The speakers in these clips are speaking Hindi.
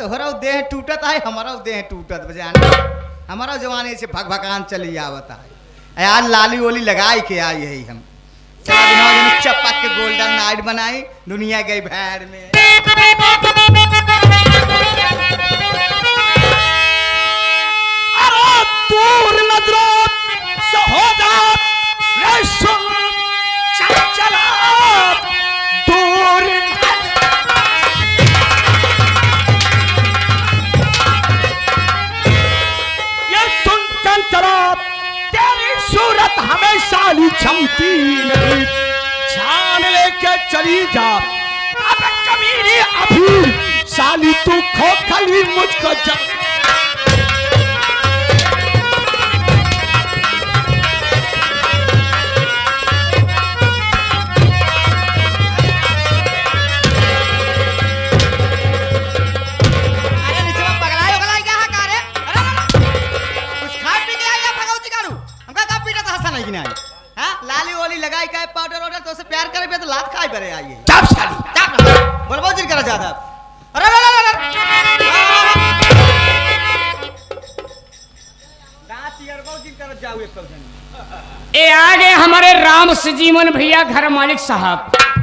तोहरा देह टूटत है, हमारा देह टूटत बजान, हमारा जवानी से भग भगान चली आवता है। यार लाली ओली लगाई के आई है हम चपक के गोल्डन नाइट बनाई, दुनिया गई भैर में। दूर नजरों से हो जा रेशम चंचला, दूर ये सुन चंचला, तेरी सूरत हमेशा ही चमती नहीं, जान लेके चली जा अब कमीनी, अभी साली तू खोखली मुझको जब लाली ओली लगाई का पाउडर ऑर्डर तो से प्यार करे पे तो लात खाई करे आई है। चाप साली चाप बोलबो जिन करा ज्यादा। अरे दांत यरबो जिन कर जाऊ एक कौन। ए आगे हमारे राम सजीवन भैया घर मालिक साहब,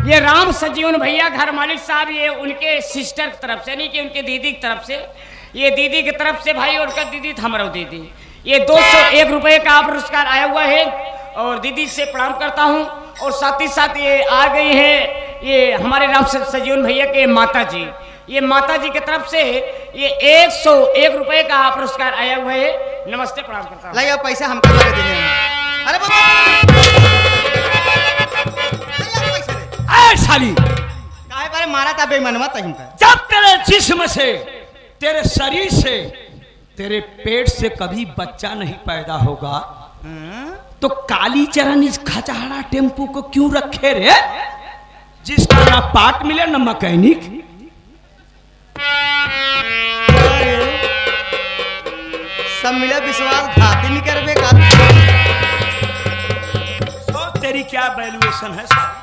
ये राम सजीवन भैया घर मालिक साहब, ये उनके सिस्टर की तरफ से, नहीं कि उनके दीदी की तरफ से, ये दीदी की तरफ से भाई, उनका दीदी हमारा दीदी, ये 201 रुपए का पुरस्कार आया हुआ है और दीदी से प्रणाम करता हूं। और साथ ही साथ ये आ गई है ये हमारे राम सजीवन भैया के माता जी, ये माता जी की तरफ से ये 101 रुपए का पुरस्कार आया हुआ है। नमस्ते प्रणाम करता हूं। लाइए पैसा हमको दे देंगे। अरे बाबा ए साली काहे बारे मारा था बेईमानवा तहिंका। जब तेरे जिस्म से, तेरे शरीर से, तेरे पेट से कभी बच्चा नहीं पैदा होगा तो काली चरण इस खचाड़ा टेम्पू को क्यों रखे रे, जिसका ना पार्ट मिले ना मैकेनिक। सब मिले विश्वास घाती नहीं करबे का। तो तेरी क्या वैल्यूएशन है साली?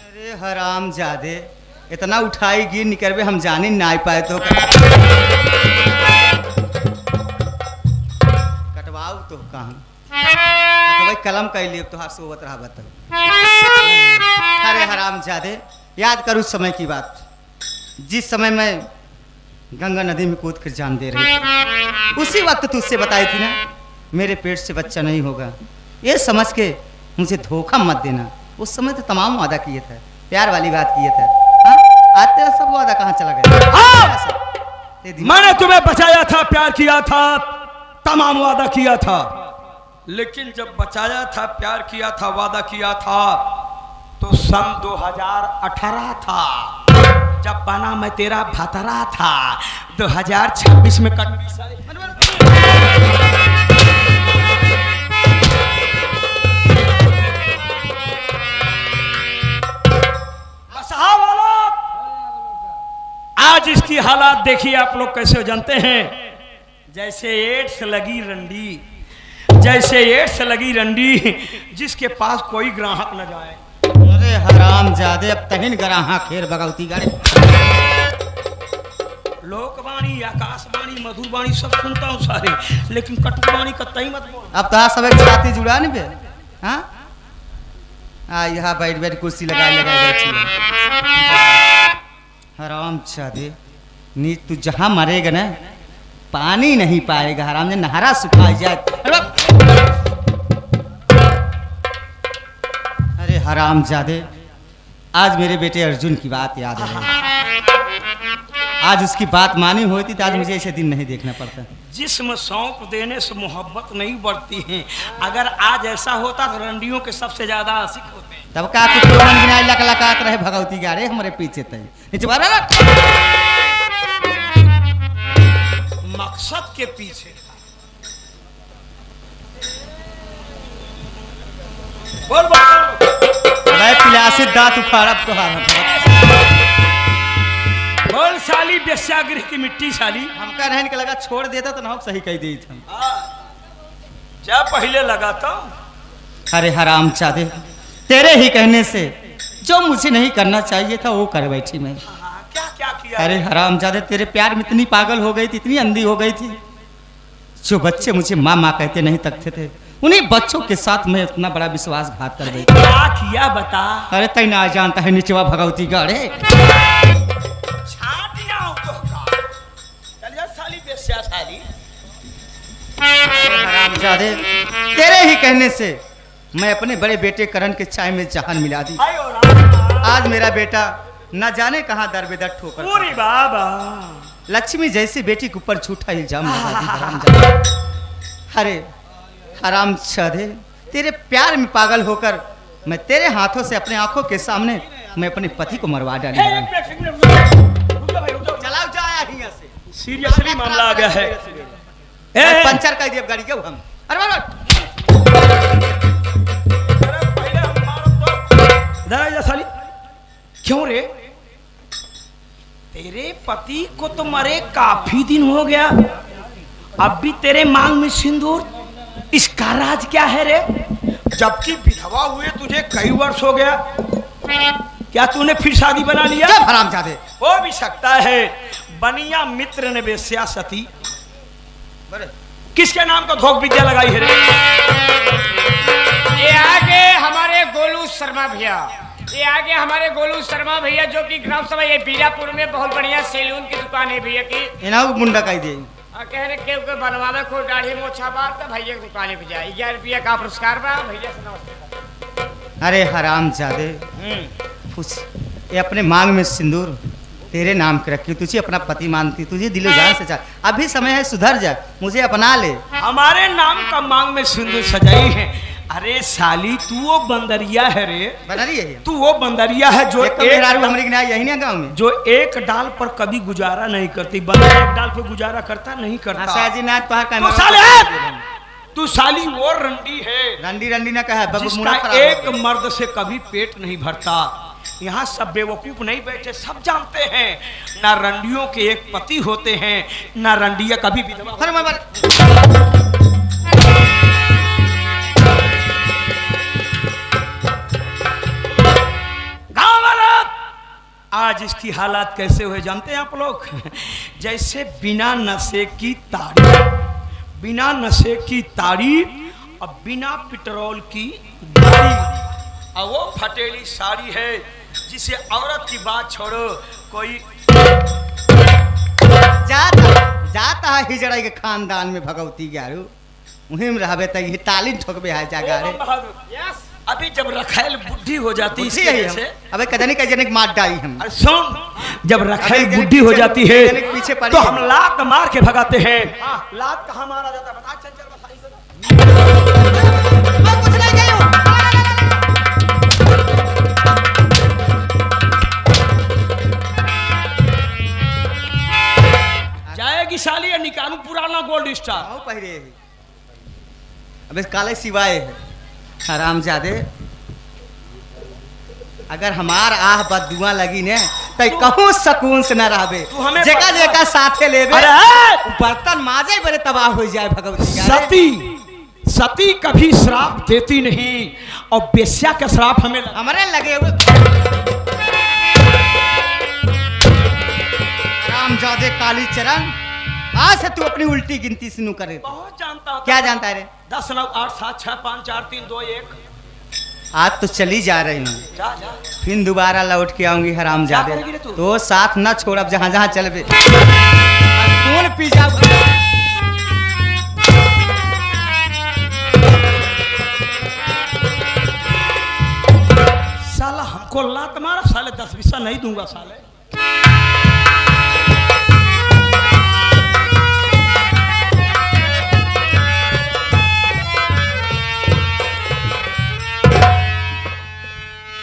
अरे हराम जादे, इतना उठाई गिर नहीं करबे हम जाने ना पाए तो कटवाऊ तो कहाँ भाई कलम कह लिए तो सोवत रहा बता। अरे हराम जादे, याद कर उस समय की बात जिस समय मैं गंगा नदी में कूद कर जान दे रही थी। उसी वक्त तुझसे बताई थी ना मेरे पेट से बच्चा नहीं होगा, ये समझ के मुझे धोखा मत देना। उस समय तो तमाम वादा किए थे, प्यार वाली बात किए थे। आज तेरा सब वादा कहाँ चला गया? मैंने तुम्हें बचाया था, प्यार किया था, तमाम वादा किया था, लेकिन जब बचाया था, प्यार किया था, वादा किया था तो सन 2018 था, जब बना मैं तेरा भतरा था। 2026 में कट आज इसकी हालात देखिए आप लोग कैसे जानते हैं, जैसे एड्स लगी रंडी, जैसे एड्स लगी रंडी, जिसके पास कोई ग्राहक न जाए। अरे हराम जादे, अब तहिन ग्राहक खेर भगवती गाड़े। लोकवाणी, आकाशवाणी, मधुरवाणी सब सुनता हूँ सारे, लेकिन कटुवाणी का तई मत बोल। अब तो सब एक छाती जुड़ा नहीं बे। हाँ यहाँ बैठ बैठ कुर्सी लगाए बैठी है। हराम जादे, नीच तू जहाँ मरेगा ना पानी नहीं पाएगा, हराम ने नहरा सुखा जाए। अरे हराम जादे, आज मेरे बेटे अर्जुन की बात याद है। आज उसकी बात मानी होती तो आज मुझे ऐसे दिन नहीं देखना पड़ता। जिस्म सौंप देने से मोहब्बत नहीं बढ़ती है। अगर आज ऐसा होता तो रंडियों के सबसे ज्यादा आशिक होते। तब का लकलकात रहे भगवती गारे हमारे पीछे तय मकसद के पीछे बोल पिलासी दांत उखाड़ा बोल साली बेस्यागृह की मिट्टी साली। हमका रहने के लगा छोड़ देता तो ना सही कह दी था। क्या पहले लगा था? अरे हराम चादे, तेरे ही कहने से जो मुझे नहीं करना चाहिए था वो कर बैठी मैं। क्या क्या किया किया। अरे हरामजादे, तेरे प्यार में इतनी पागल हो गई थी, इतनी अंधी हो गई थी, जो बच्चे मुझे माँ माँ कहते नहीं तकते थे, उन्हीं बच्चों के साथ मैं इतना बड़ा विश्वासघात कर गई। क्या किया बता। अरे तय ना जानता है निचवा भगवती का। अरे छाटिया हो तो का। चल जा साली बेस्या साली। हरामजादे, तेरे ही कहने से मैं अपने बड़े बेटे करण के चाय में जहान मिला दी। हाय ओ राम। आज मेरा बेटा न जाने कहाँ दर बेदर ठोकर पूरी बाबा। लक्ष्मी जैसी बेटी के ऊपर झूठा इल्जाम लगा दी। हरामजादे, अरे हरामजादे, तेरे प्यार में पागल होकर मैं तेरे हाथों से अपने आंखों के सामने मैं अपने पति को मरवा डाली। चलाओ जाया यहाँ से। सीरियसली मामला आ गया है। पंचर कर दिया गाड़ी के हम। अरे साली क्यों रे? तेरे पति को तो मरे काफी दिन हो गया, अब भी तेरे मांग में सिंदूर, इसका राज क्या है रे? जबकि विधवा हुए तुझे कई वर्ष हो गया, क्या तूने फिर शादी बना लिया? हरामजादे, हो भी सकता है। बनिया मित्र ने बेस्या सती किसके नाम का धोख विद्या लगाई है रे? ये आगे हमारे गोलू शर्मा भैया, ये आगे हमारे गोलू शर्मा भैया, जो कि ग्राम सभा ये बीजापुर में बहुत बढ़िया सैलून की दुकान है भैया की। इनाऊ मुंडा कह दे। कह रहे के बनवावे को दाढ़ी मोछा बार तो भैया की दुकान पे जाए। 11 रुपया का पुरस्कार बा भैया से नमस्ते। अरे हरामजादे, खुश ये अपने मांग में सिंदूर तेरे नाम के रखी, तुझे अपना पति मानती, तुझे दिलो जान से चाह। अभी समय है, सुधर जा, मुझे अपना ले। हमारे नाम का मांग में सिंदूर सजाई है। अरे साली, तू वो बंदरिया है रे। बंदरिया है? तू वो बंदरिया है जो यही ना गाँव में, जो एक डाल पर कभी गुजारा नहीं करती। बंदर एक डाल पर गुजारा करता नहीं करता। तो साले, तू साली वो रंडी है, रंडी रंडी ना कहा, जिसका एक मर्द से कभी पेट नहीं भरता। यहाँ सब बेवकूफ नहीं बैठे, सब जानते हैं ना रंडियों के एक पति होते हैं, ना रंडिया कभी विधवा। गाँव वाला, आज इसकी हालात कैसे हुए जानते हैं आप लोग? जैसे बिना नशे की ताड़ी, बिना नशे की ताड़ी और बिना पेट्रोल की गाड़ी, और वो फटेली साड़ी है जिसे औरत की बात छोड़ो कोई जाता है हिजड़ा के खानदान में भगवती ग्यारू मुहिम रहबे त ये तालीम ठोकबे है जागा रे। अभी जब रखेल बुद्धि हो जाती बुद्धि इसके है जैसे, अबे कजनी का जनिक मार डाली हम। अरे सुन, जब रखेल अबे बुद्धि हो पीछे- जाती है जनिक पीछे पड़ी तो है। हम लात मार के भगाते हैं। लात कहाँ मारा जाता है बता? चल चल मैं कुछ नहीं गई हूं। जाएगी साली या निकालू पुराना गोल्ड स्टार। आओ पहले अबे काले सिवाय है हरामजादे, अगर हमार आह बदुआ लगी ने तो कहूँ सुकून से न रहबे। तू हमें जेका जेका साथे लेबे, अरे बर्तन माजे बड़े तबाह हो जाए भगवती। सती, सती कभी श्राप देती नहीं और बेश्या का श्राप हमें हमारे लगे हुए हरामजादे काली चरण, आज से तू अपनी उल्टी गिनती शुरू करे। बहुत जानता हूं। क्या जानता है रे? 10 9 8 7 6 5 4 3 2 1। आज तो चली जा रही हूँ, जा जा। फिर दोबारा लौट के आऊंगी हरामजादे। क्या करेगी रे तू? तो साथ न छोड़, अब जहाँ जहाँ चल बे कौन पी जा। साला हमको लात मारा, साले 10 पैसा नहीं दूंगा साले।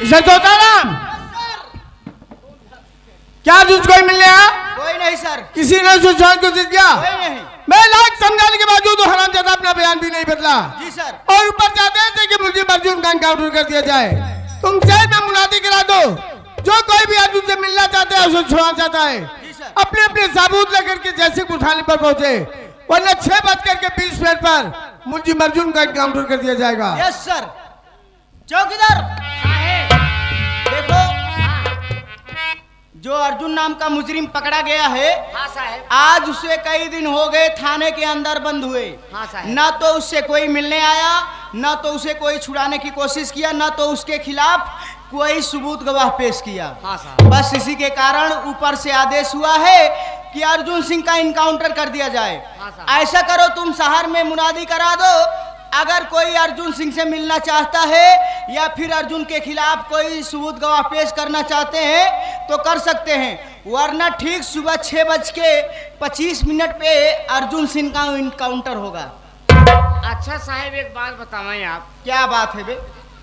राम क्या तुझ कोई मिलने आया? कोई नहीं सर, किसी ने सुशांत को जीत गया? कोई नहीं। मैं लाख समझाने के बावजूद तो हरामजादा अपना बयान भी नहीं बदला जी सर। और ऊपर चाहते थे कि मुझे अर्जुन का एनकाउंटर कर दिया जाए। तुम जेल में मुनादी करा दो, जो कोई भी अर्जुन से मिलना चाहता है उसे छुड़ा चाहता है अपने अपने साबूत लेकर के जैसे उठाने पर पहुंचे, वरना 6:20 पर मुझे अर्जुन का एनकाउंटर कर दिया जाएगा। Yes sir. चौकीदार देखो, जो अर्जुन नाम का मुजरिम पकड़ा गया है, हाँ साहब। आज उसे कई दिन हो गए थाने के अंदर बंद हुए। हाँ साहब। ना तो उससे कोई मिलने आया, ना तो उसे कोई छुड़ाने की कोशिश किया, ना तो उसके खिलाफ कोई सबूत गवाह पेश किया। हाँ साहब। बस इसी के कारण ऊपर से आदेश हुआ है कि अर्जुन सिंह का इनकाउंटर कर दिया जाए। हाँ साहब। ऐसा करो, तुम शहर में मुनादी करा दो, अगर कोई अर्जुन सिंह से मिलना चाहता है या फिर अर्जुन के खिलाफ कोई सबूत गवाह पेश करना चाहते हैं तो कर सकते हैं, वरना ठीक सुबह 6:25 पे अर्जुन सिंह का इनकाउंटर होगा। अच्छा साहब, एक बात बतावें आप, क्या बात है बे?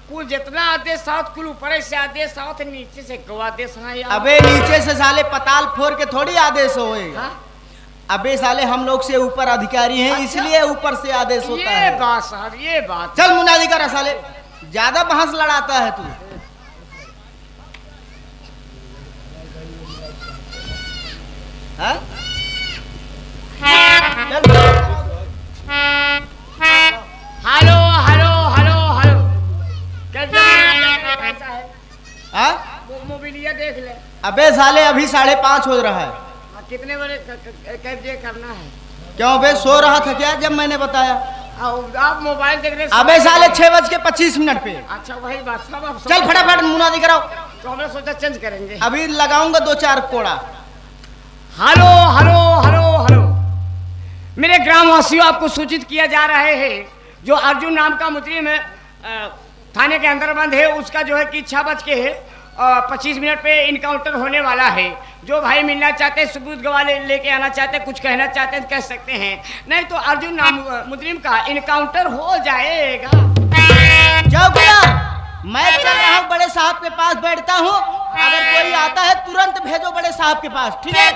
कुल जितना आदेश साउथ कुल ऊपर से आदेश साउथ, नीचे से गवा आदेश है यार। अबे नीचे से साले पताल फोड़ के थोड़ी आदेश होएगा। हाँ? अबे साले हम लोग से ऊपर अधिकारी हैं, अच्छा। इसलिए ऊपर से आदेश होता ये है। बात साहब, ये बात। चल मुनादी कर साले, ज्यादा बहस लड़ाता है तू। हाँ? चल। हेलो हेलो हेलो हेलो, कैसा है? हाँ? वो मोबिलिया देख ले। अबे साले अभी 5:30 हो रहा है। हाँ, कितने बजे कैसे करना है? क्यों बे, सो रहा था क्या जब मैंने बताया? आप मोबाइल देख रहे? अबे साले 6:25 पे। अच्छा वही बात सब आप चल फटाफट मुनादी कराओ। तो हमने सोचा चेंज करेंगे। अभी लगाऊंगा 2-4 कोड़ा। हेलो हेलो हेलो हेलो, मेरे ग्रामवासियों, आपको सूचित किया जा रहा है जो अर्जुन नाम का मुजरिम है थाने के अंदर बंद है, उसका जो है कि 6:25 पे इनकाउंटर होने वाला है। जो भाई मिलना चाहते हैं, सबूत गवाह लेके आना चाहते हैं, कुछ कहना चाहते हैं कह सकते हैं, नहीं तो अर्जुन नाम मुजरिम का इनकाउंटर हो जाएगा। चौकीदार, मैं चल रहा हूँ, बड़े साहब के पास बैठता हूँ, अगर कोई आता है तुरंत भेजो बड़े साहब के पास, ठीक है?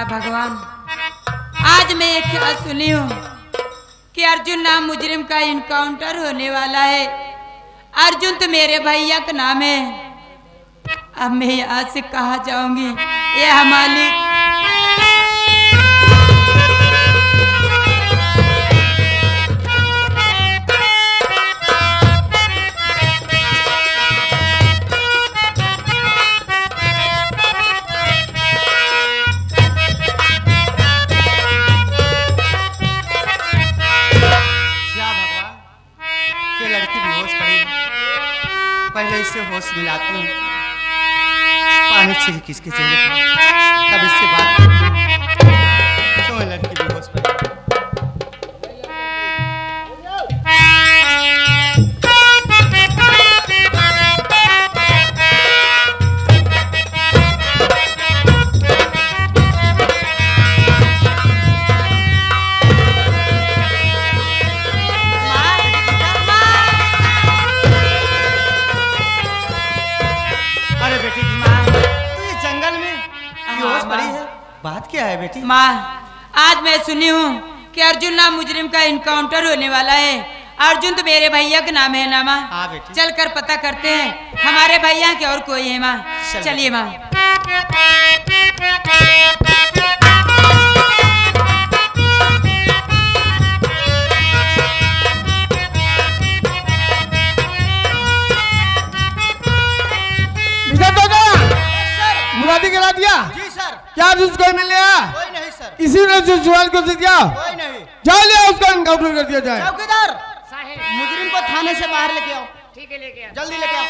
भगवान, आज मैं ये क्या सुनी हूँ कि अर्जुन नाम मुजरिम का इनकाउंटर होने वाला है। अर्जुन तो मेरे भैया का नाम है। अब मैं यहाँ से कहाँ जाऊंगी? ये मालिक, पहले इससे होश मिलाती हूँ, पानी छिड़क इसके चेहरे पर, तब इससे बात करती हूँ। क्यों लड़की भी होश पर? बात क्या है बेटी? माँ, आज मैं सुनी हूँ कि अर्जुन नाम मुजरिम का इनकाउंटर होने वाला है। अर्जुन तो मेरे भैया का नाम है ना माँ? हाँ बेटी। चल कर पता करते हैं हमारे भैया के और कोई है माँ। चलिए माँ। मुनादी करा दिया? जी सर। क्या उसको मिल गया? कोई नहीं सर। इसी ने जो सवाल को दिया? कोई नहीं। जाओ ले उसका इनकाउंटर कर दिया जाए। चौकीदार, साहब, मुजरिम को थाने से बाहर लेके आओ। ठीक है, लेके आओ। जल्दी लेके आओ।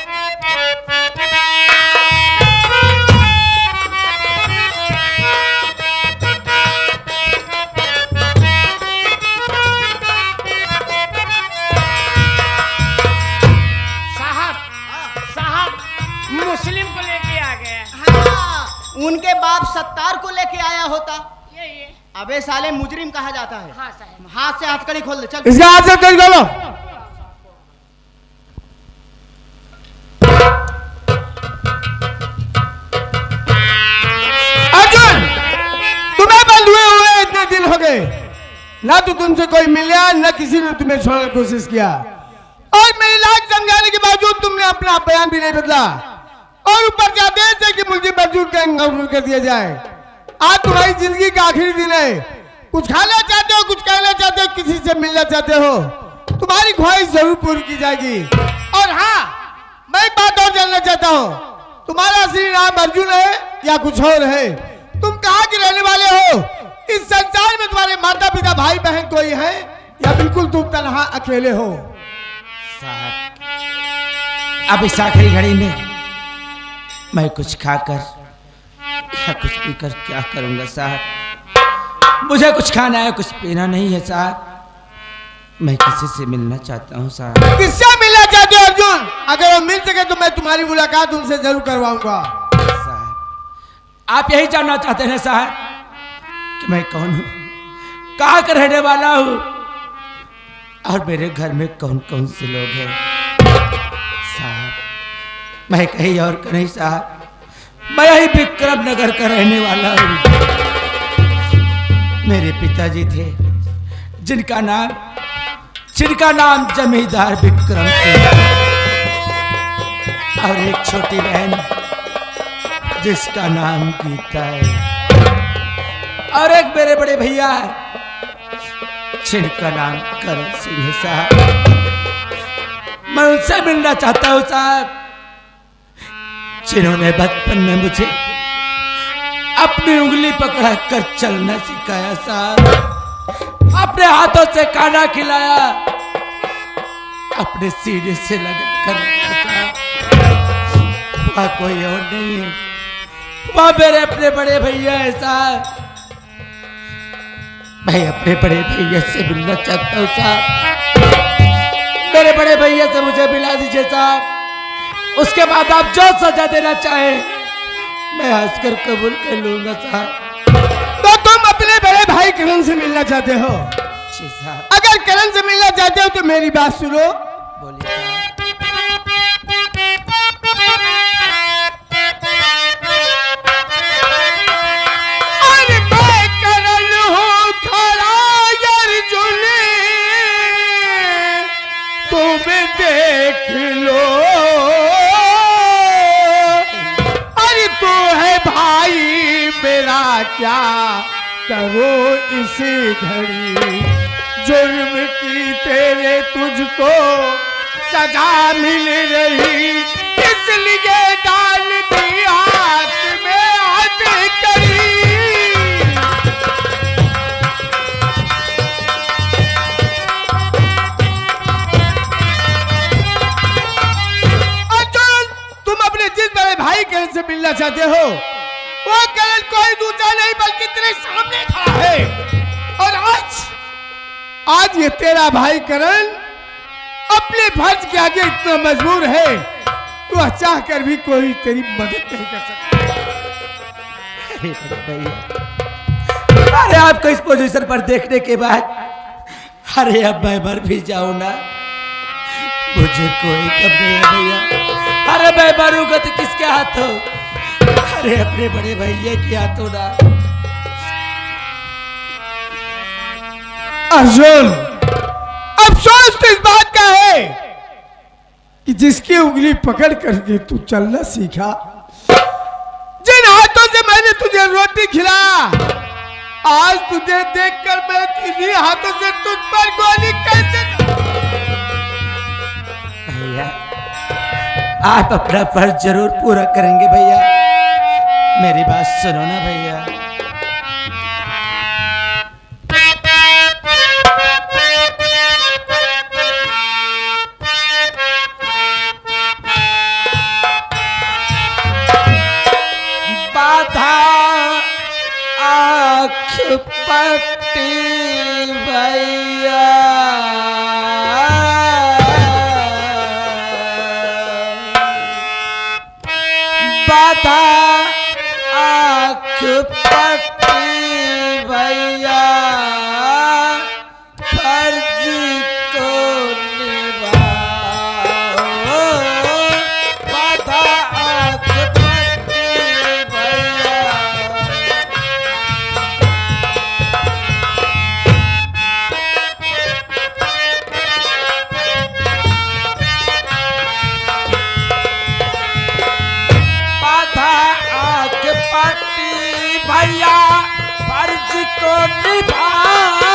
बाप सत्तार को लेके आया होता। ये अबे साले मुजरिम कहा जाता है। हाँ साहब। हाथ से हथकड़ी खोल दे चल। इसका हाथ से हथकड़ी खोलो। अर्जुन, तुम्हें बंद हुए इतने दिन हो गए, ना तो तुमसे कोई मिला, ना किसी ने तुम्हें छोड़ने की कोशिश किया, और मेरी लाख समझाने के बावजूद तुमने अपना बयान भी नहीं बदला, और ऊपर जाते थे कि मुझे अर्जुन का एनकाउंटर कर दिया जाए। आज तुम्हारी जिंदगी का आखिरी दिन है। कुछ खाना चाहते हो, कुछ कहना चाहते हो, किसी से मिलना चाहते हो, तुम्हारी ख्वाहिश जरूर पूरी की जाएगी। और हाँ, मैं एक बात और जानना चाहता हूँ, तुम्हारा असली नाम अर्जुन है या कुछ और है? तुम कहाँ के रहने वाले हो? इस संसार में तुम्हारे माता पिता भाई बहन कोई है या बिल्कुल तुम तन्हा अकेले हो? साहब, अब इस आखिरी घड़ी में मैं कुछ खाकर या कुछ पीकर क्या करूंगा साहब? मुझे कुछ खाना है, कुछ पीना नहीं है साहब। मैं किसी से मिलना चाहता हूँ साहब। किससे मिलना चाहते हो अर्जुन? अगर वो मिल सके तो मैं तुम्हारी मुलाकात उनसे जरूर करवाऊंगा। साहब, आप यही जानना चाहते हैं साहब कि मैं कौन हूँ, कहाँ का रहने वाला हूँ, और मेरे घर में कौन कौन से लोग हैं? साहब, मैं कहीं और का नहीं साहब, मैं यही विक्रम नगर का रहने वाला हूँ। मेरे पिताजी थे जिनका नाम जमींदार विक्रम सिंह, और एक छोटी बहन जिसका नाम गीता है, और एक मेरे बड़े भैया जिनका नाम करण सिंह है साहब। मैं उनसे मिलना चाहता हूँ साहब, जिन्होंने बचपन में मुझे अपनी उंगली पकड़ा कर चलना सिखाया साहब, अपने हाथों से खाना खिलाया, अपने सीने से लगा कर रखा। वह कोई और नहीं है, वह मेरे अपने बड़े भैया है साहब। मैं अपने बड़े भैया से मिलना चाहता हूँ साहब। मेरे बड़े भैया से मुझे मिला दीजिए साहब। उसके बाद आप जो सजा देना चाहे मैं हंसकर कबूल कर लूंगा साहब। तो तुम अपने बड़े भाई करण से मिलना चाहते हो? जी साहब। अगर करण से मिलना चाहते हो तो मेरी बात सुनो। बोलिए साहब। अरे मैं करण हूँ खड़ा अर्जुन, तुम देख लो। अरे तू है भाई मेरा, क्या करो इसी घड़ी, जुर्म की तेरे तुझको सजा मिल रही, इसलिए डाल दी हाथ में हथकड़ी। अर्जुन, तुम अपने जिस बड़े भाई करण से मिलना चाहते हो, वो करण कोई दूसरा नहीं बल्कि तेरे सामने खड़ा है। और आज ये तेरा भाई करण अपने फर्ज के आगे इतना मजबूर है, तू चाह कर भी कोई तेरी मदद नहीं कर सकता। अरे बड़े भैया, अरे आपको इस पोजीशन पर देखने के बाद अरे अब मैं मर भी जाऊं ना, मुझे कोई कब नहीं है भैया। अरे मैं मरूंगा तो किसके हाथों? अरे अपने बड़े भैया के हाथों ना। अर्जुन, अफसोस तो इस बात का है कि जिसकी उंगली पकड़ करके तू चलना सीखा, जिन हाथों से मैंने तुझे रोटी खिलाया, आज तुझे देखकर मैं किन्हीं हाथों से तुझ पर गोली कैसे? भैया आप अपना फर्ज जरूर पूरा करेंगे भैया, मेरी बात सुनो ना भैया। बाधा आँख पट्टी भैया, बाधा आँख भैया फर्ज को निभाओ।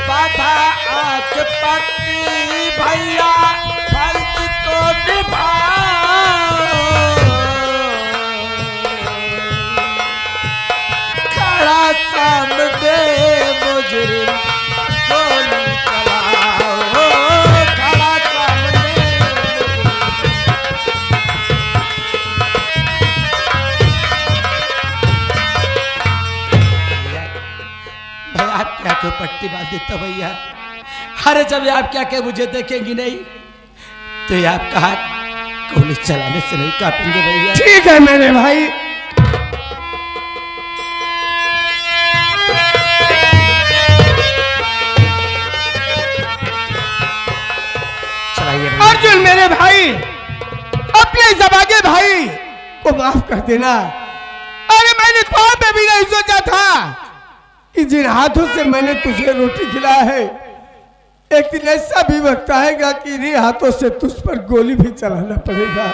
बाधा आंख पट्टी भैया फर्ज को निभाओ। खड़ा सामने मुजरिम गोली चलाओ। खड़ा सामने भैया आप क्या क्यों पट्टी बांध देता भैया? अरे जब आप क्या क्या मुझे देखेंगी नहीं तो ये आपका हाथ गोली चलाने से नहीं काटेंगे भैया। ठीक है मेरे भाई। चलाइए भैया। अर्जुन मेरे भाई, अपने जबागे भाई को माफ कर देना। अरे मैंने ख्वाब में भी नहीं सोचा था कि जिन हाथों से मैंने तुझे रोटी खिलाया है एक दिन ऐसा भी वक्त आएगा कि इन्हीं हाथों से तुझ पर गोली भी चलाना पड़ेगा।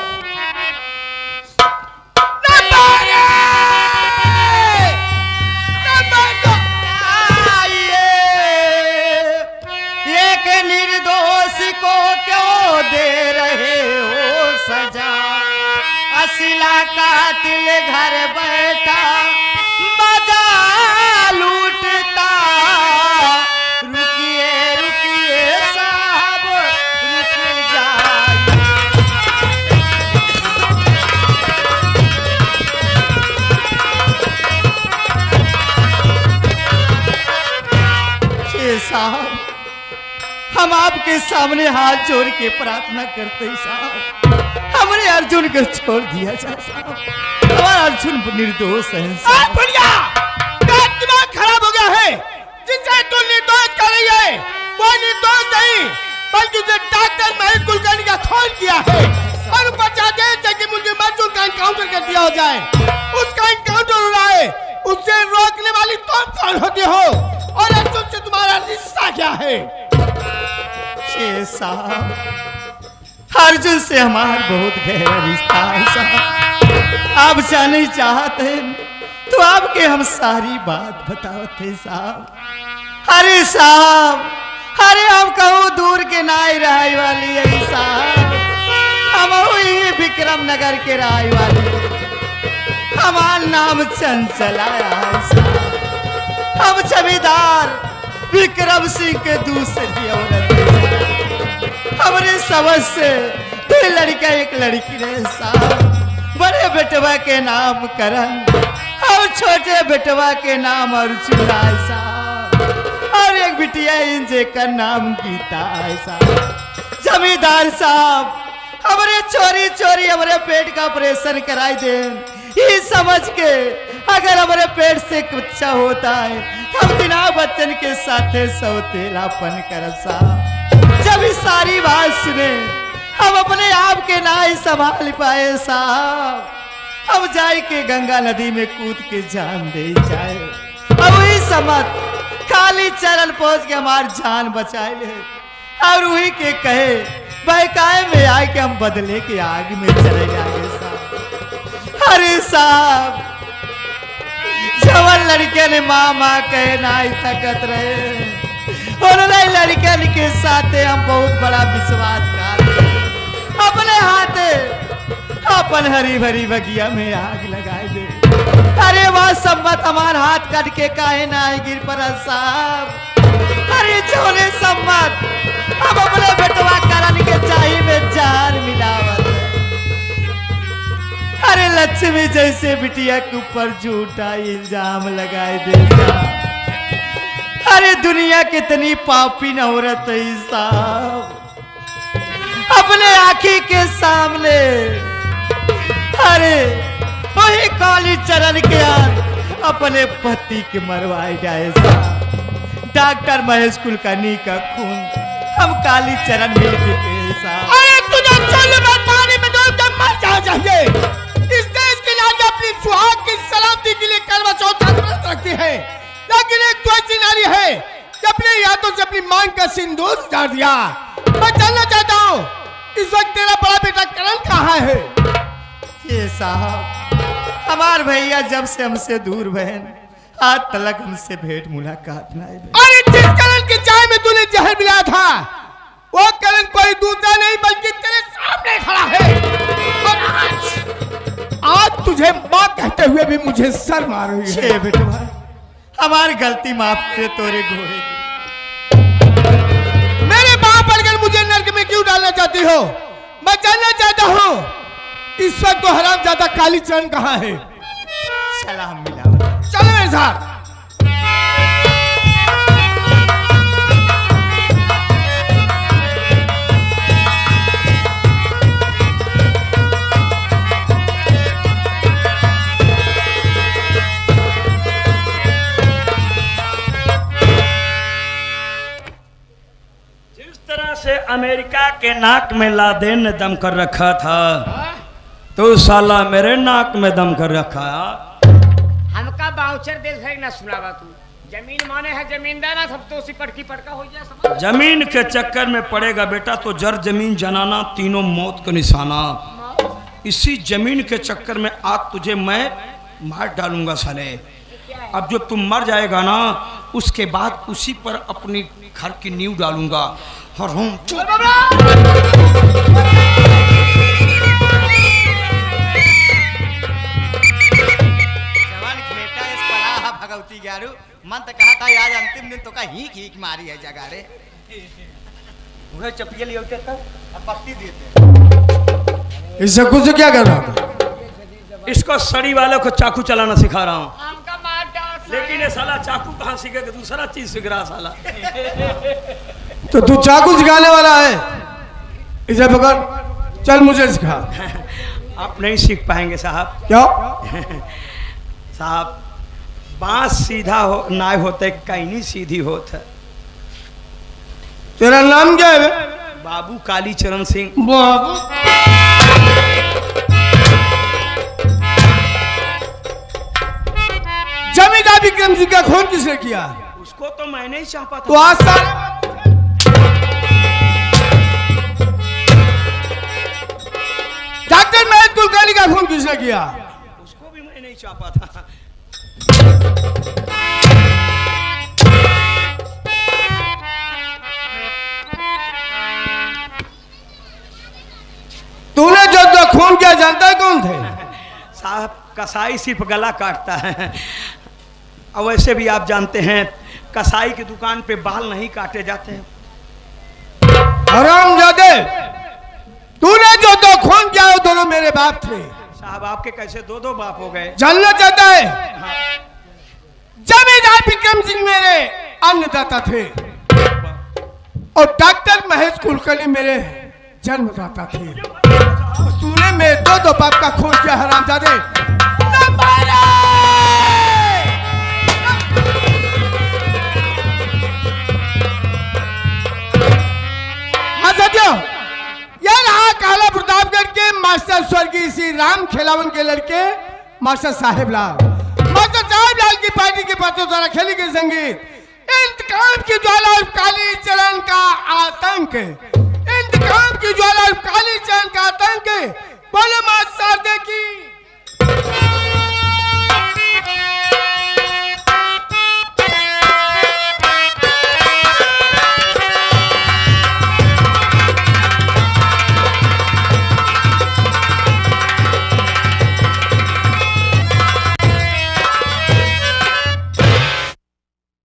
एक निर्दोष को क्यों दे रहे हो सजा? असिला कातिल घर बैठा बजा लूटता। रुकिए रुकिए साहब रुक जाइए। साहब हम आपके सामने हाथ जोड़ के प्रार्थना करते हैं साहब, हमारे अर्जुन को छोड़ दिया जाए साहब। हमारा अर्जुन निर्दोष है साहब। बढ़िया, दिमाग खराब हो गया है। जिसे तू निर्दोष कर रही है वो निर्दोष नहीं बल्कि उसे डॉक्टर महेश कुलकर्णी का खून किया है और ऊपर चाहते हैं कि मुझे अर्जुन का एनकाउंटर कर दिया हो जाए। उसका एनकाउंटर हो रहा है, उससे रोकने वाली तुम कौन होती हो और अर्जुन से तुम्हारा रिश्ता क्या है? साहब अर्जुन से हमारा बहुत गहरा रिश्ता है साहब। आप जाने चाहते हैं तो आपके हम सारी बात बताते साहब। अरे साहब, अरे हम कहूँ दूर के नाई राय वाली है साहब। हम वही विक्रम नगर के राय वाली, हमारा नाम चंचलाया है साहब। हम जमींदार विक्रम सिंह के दूसरी औरत हमारे समझ से 2 लड़का 1 लड़की रहे साहब। बड़े बेटवा के नाम करण और छोटे बेटवा के नाम अर्जुन है साहब। और एक बिटिया इंजे का नाम गीता है साहब। जमींदार साहब हमारे चोरी चोरी हमारे पेट का ऑपरेशन कराई दे, ये समझ के अगर हमारे पेट से कुछ होता है हम बिना बच्चन के साथ सौतेलापन कर साहब। जब इस सारी बात सुने हम अपने आप के ना ही संभाल पाए साहब। अब जाए के गंगा नदी में कूद के जान दे जाए। अब वही समझ खाली चरण पहुंच के हमारी जान बचाए ले और वही के कहे बहकाए में आए के हम बदले के आग में चले जाए साहब। अरे साहब जवन लड़के ने माँ माँ कहे ना ही तकत रहे उन्होंने लड़कन के साथ हम बहुत बड़ा विश्वासघात अपने हाथ अपन हरी भरी बगिया में आग लगाए दे। अरे वह सम्मत हमार हाथ कट के काहे ना गिर पर साहब। अरे जोने सम्मत हम अपने बेटवा करण के चाही में जान मिलावत। अरे लक्ष्मी जैसे बिटिया के ऊपर झूठा इल्जाम लगाए दे साहब। अरे दुनिया कितनी पापी औरत है साहब। अपने आंखी के सामने अरे वही काली चरण के अपने पति के मरवाए जाए साहब। डॉक्टर महेश कुलकर्णी का खून हम काली चरण मिल के साहब। अरे तुझे चल पानी में डूब कर मर जाना चाहिए। इस देश की नारी अपनी सुहाग की सलामती के लिए करवा चौथ का व्रत रखती है, लेकिन एक तो ऐसी नारी है कि अपने हाथों से अपनी मांग का सिंदूर उतार दिया मैं जानना चाहता हूँ इस वक्त तेरा बड़ा बेटा करण कहाँ है? ये साहब, हमार भैया जब से हमसे दूर बहन, आज तक हमसे भेंट मुलाकात ना है। अरे जिस करण की चाय में तूने जहर मिलाया था, वो करण कोई दूसरा नहीं बल्कि तेरे सामने खड़ा है। और आज तुझे माँ कहते हुए भी मुझे शर्म आ रही है। बेटवा, हमारी गलती माफ करे तोरे घोड़े की। मेरे बाप पड़कर मुझे नर्क में क्यों डालना चाहती हो? मैं जानना चाहता हूँ इस वक्त तो हरामजादा कालीचरण कहाँ है? सलाम मिला। चलो मेरे साथ। जिस तरह से अमेरिका के नाक में लादेन ने दम कर रखा था, तो साला मेरे नाक में दम कर रखा। हमका बाउचर देश है ना सुनावा तू। जमीन माने है जमींदार, सब तो उसी पटकी पटका हो जाए समझ। जमीन के चक्कर में पड़ेगा बेटा तो जर जमीन जनाना, तीनों मौत का निशाना। इसी जमीन के चक्कर में आज तुझे मैं मार डालूंगा साले। अब जब तुम मर जाएगा ना, उसके बाद उसी पर अपनी घर की नींव डालूंगा। और हम भगवती ग्यारू मन तो कहा था आज अंतिम दिन तो का हीक हीक मारी है जगह रे। वह चपिए लिए होते तो अब पत्ती देते। इससे कुछ क्या कर रहा था? इसको सड़ी वालों को चाकू चलाना सिखा रहा हूँ। हमका मार डाल। लेकिन ये साला चाकू कहाँ सीखेगा? दूसरा चीज सीख रहा साला। तो तू चाकू सिखाने वाला है? इसे पकड़, चल मुझे सिखा। आप नहीं सीख पाएंगे साहब। क्या साहब, बांस सीधा हो ना होते, कैनी सीधी होता। तेरा नाम क्या है? बाबू कालीचरण सिंह। बाबू जमींदार विक्रम सिंह का खून किसने किया? उसको तो मैंने ही चापा तो था। आज साल डॉक्टर महेश कुलकर्णी का खून किसने किया? उसको भी मैंने ही चापा था। तूने जो तो खून किया जानता है कौन थे? साहब, कसाई सिर्फ गला काटता है। और वैसे भी आप जानते हैं कसाई की दुकान पे बाल नहीं काटे जाते हैं। हरामजादे, तूने जो तो खून किया वो दोनों मेरे बाप थे। साहब, आपके कैसे दो दो बाप हो गए? जानना चाहता है? जमींदार विक्रम सिंह मेरे अन्नदाता थे और डॉक्टर महेश कुलकर्णी मेरे जन्मदाता थे। तूने मेरे दो बाप का खून किया हरामजादे। हाँ सत्यो, यह रहा काला प्रतापगढ़ के मास्टर स्वर्गीय श्री राम खेलावन के लड़के मास्टर साहेब लाल। मास्टर साहेब लाल की पार्टी के पात्रों द्वारा खेली गई संगीत इंतकाम की ज्वाला और कालीचरण का आतंक। इंतकाम की ज्वाला और कालीचरण का आतंक। बोलो मास्टर की